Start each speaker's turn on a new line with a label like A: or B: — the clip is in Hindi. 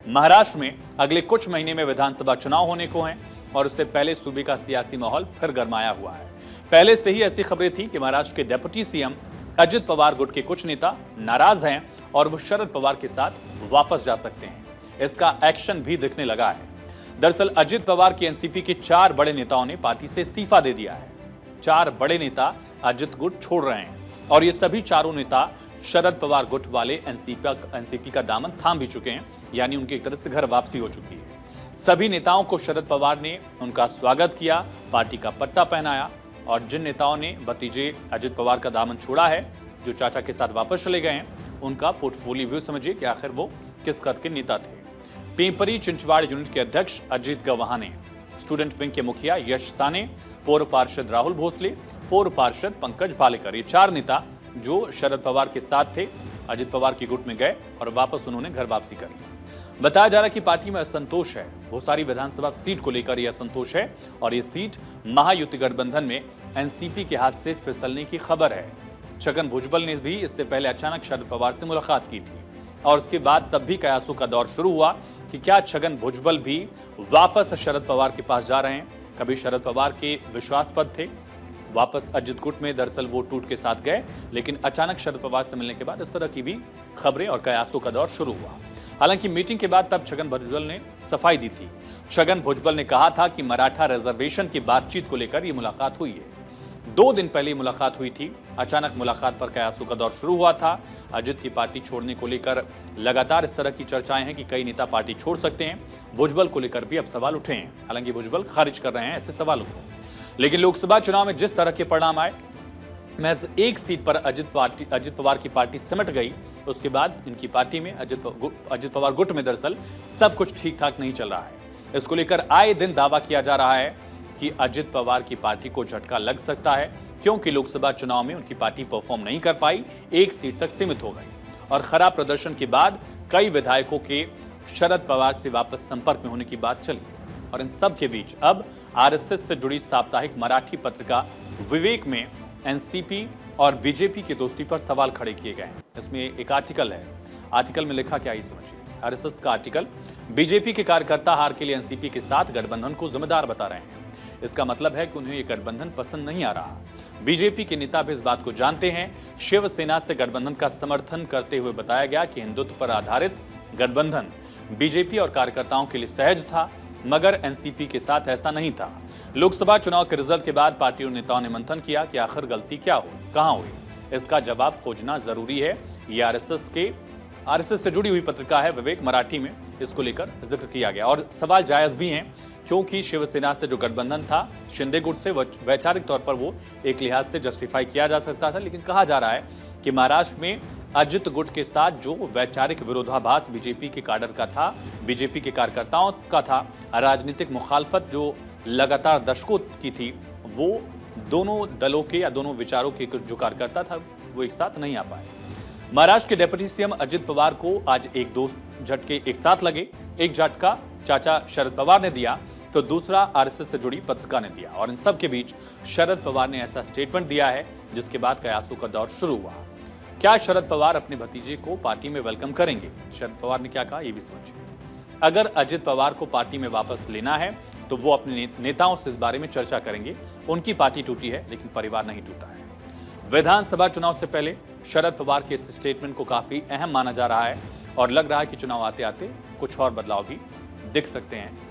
A: महाराष्ट्र में अगले कुछ महीने में विधानसभा चुनाव होने को हैं और उससे पहले सूबे का सियासी माहौल फिर गरमाया हुआ है। पहले से ही ऐसी खबरें थी कि महाराष्ट्र के डिप्टी सीएम अजित पवार गुट के कुछ नेता नाराज हैं और वो शरद पवार के साथ वापस जा सकते हैं। इसका एक्शन भी दिखने लगा है। दरअसल अजित पवार की एनसीपी के 4 बड़े नेताओं ने पार्टी से इस्तीफा दे दिया है। 4 बड़े नेता अजित गुट छोड़ रहे हैं और ये सभी चारों नेता शरद पवार गुट वाले एनसीपी का दामन थाम भी चुके हैं, यानी उनकी एक तरह से घर वापसी हो चुकी है। सभी नेताओं को शरद पवार ने उनका स्वागत किया, पार्टी का पट्टा पहनाया और जिन नेताओं ने भतीजे अजित पवार का दामन छोड़ा है, जो चाचा के साथ वापस चले गए हैं, उनका पोर्टफोलियो भी समझिए कि आखिर वो किस कद के नेता थे। पिंपरी चिंचवाड़ यूनिट के अध्यक्ष अजीत गवाहाने, स्टूडेंट विंग के मुखिया यश साने, पूर्व पार्षद राहुल भोसले, पूर्व पार्षद पंकज भालेकर, ये 4 नेता जो शरद पवार के साथ थे अजित पवार की गुट में गए और वापस उन्होंने घर वापसी कर ली। बताया जा रहा है कि पार्टी में असंतोष है, बहुत सारी विधानसभा सीट को लेकर यह असंतोष है और ये सीट महायुति गठबंधन में एनसीपी के हाथ से फिसलने की खबर है। छगन भुजबल ने भी इससे पहले अचानक शरद पवार से मुलाकात की थी और उसके बाद तब भी कयासों का दौर शुरू हुआ कि क्या छगन भुजबल भी वापस शरद पवार के पास जा रहे हैं। कभी शरद पवार के विश्वासपद थे, वापस अजित गुट में दरअसल वो टूट के साथ गए, लेकिन अचानक शरद पवार से मिलने के बाद इस तरह की भी खबरें और कयासों का दौर शुरू हुआ। हालांकि मीटिंग के बाद तब छगन भुजबल ने सफाई दी थी। छगन भुजबल ने कहा था कि मराठा रिजर्वेशन की बातचीत को लेकर ये मुलाकात हुई है। 2 दिन पहले मुलाकात हुई थी। अचानक मुलाकात पर कयासों का दौर शुरू हुआ था। अजित की पार्टी छोड़ने को लेकर लगातार इस तरह की चर्चाएं हैं कि कई नेता पार्टी छोड़ सकते हैं। भुजबल को लेकर भी अब सवाल उठे हैं। हालांकि भुजबल खारिज कर रहे हैं ऐसे सवालों को, लेकिन लोकसभा चुनाव में जिस तरह के परिणाम आए, महज 1 सीट पर अजित पवार की पार्टी सिमट गई। उसके बाद इनकी पार्टी में अजित पवार गुट में दरअसल सब कुछ ठीक ठाक नहीं चल रहा है। इसको लेकर आए दिन दावा किया जा रहा है कि अजित पवार की पार्टी को झटका लग सकता है, क्योंकि लोकसभा चुनाव में उनकी पार्टी परफॉर्म नहीं कर पाई, 1 सीट तक सीमित हो गई और खराब प्रदर्शन के बाद कई विधायकों के शरद पवार से वापस संपर्क में होने की बात चली। और इन सब के बीच अब आरएसएस से जुड़ी साप्ताहिक मराठी पत्रिका विवेक में एनसीपी और बीजेपी की दोस्ती पर सवाल खड़े किए गए हैं। इसमें एक आर्टिकल है। आर्टिकल में लिखा क्या, ये समझिए। आरएसएस का आर्टिकल, बीजेपी के कार्यकर्ता हार के लिए एनसीपी के साथ गठबंधन को जिम्मेदार बता रहे हैं। इसका मतलब है कि उन्हें यह गठबंधन पसंद नहीं आ रहा। बीजेपी के नेता भी इस बात को जानते हैं। शिवसेना से गठबंधन का समर्थन करते हुए बताया गया कि हिंदुत्व पर आधारित गठबंधन बीजेपी और कार्यकर्ताओं के लिए सहज था, मगर एनसीपी के साथ ऐसा नहीं था। लोकसभा चुनाव के रिजल्ट के बाद पार्टी और नेताओं ने मंथन किया कि आखिर गलती क्या हुई, कहां हुई। इसका जवाब खोजना जरूरी है। ये आरएसएस से जुड़ी हुई पत्रिका है विवेक मराठी में, इसको लेकर जिक्र किया गया और सवाल जायज भी हैं, क्योंकि शिवसेना से जो गठबंधन था शिंदे गुट से, वैचारिक तौर पर वो एक लिहाज से जस्टिफाई किया जा सकता था। लेकिन कहा जा रहा है कि महाराष्ट्र में अजित गुट के साथ जो वैचारिक विरोधाभास बीजेपी के काडर का था, बीजेपी के कार्यकर्ताओं का था, राजनीतिक मुखालफत जो लगातार दशकों की थी, वो दोनों दलों के या दोनों विचारों के जो कार्यकर्ता था वो एक साथ नहीं आ पाए। महाराष्ट्र के डिप्टी सीएम अजित पवार को आज 1-2 झटके एक साथ लगे। एक झटका चाचा शरद पवार ने दिया तो दूसरा आरएसएस से जुड़ी पत्रिका ने दिया और इन सब के बीच शरद पवार ने ऐसा स्टेटमेंट दिया है जिसके बाद कयासों का दौर शुरू हुआ। क्या शरद पवार अपने भतीजे को पार्टी में वेलकम करेंगे? शरद पवार ने क्या कहा, ये भी समझिए। अगर अजित पवार को पार्टी में वापस लेना है तो वो अपने नेताओं से इस बारे में चर्चा करेंगे। उनकी पार्टी टूटी है लेकिन परिवार नहीं टूटा है। विधानसभा चुनाव से पहले शरद पवार के इस स्टेटमेंट को काफी अहम माना जा रहा है और लग रहा है कि चुनाव आते आते कुछ और बदलाव भी दिख सकते हैं।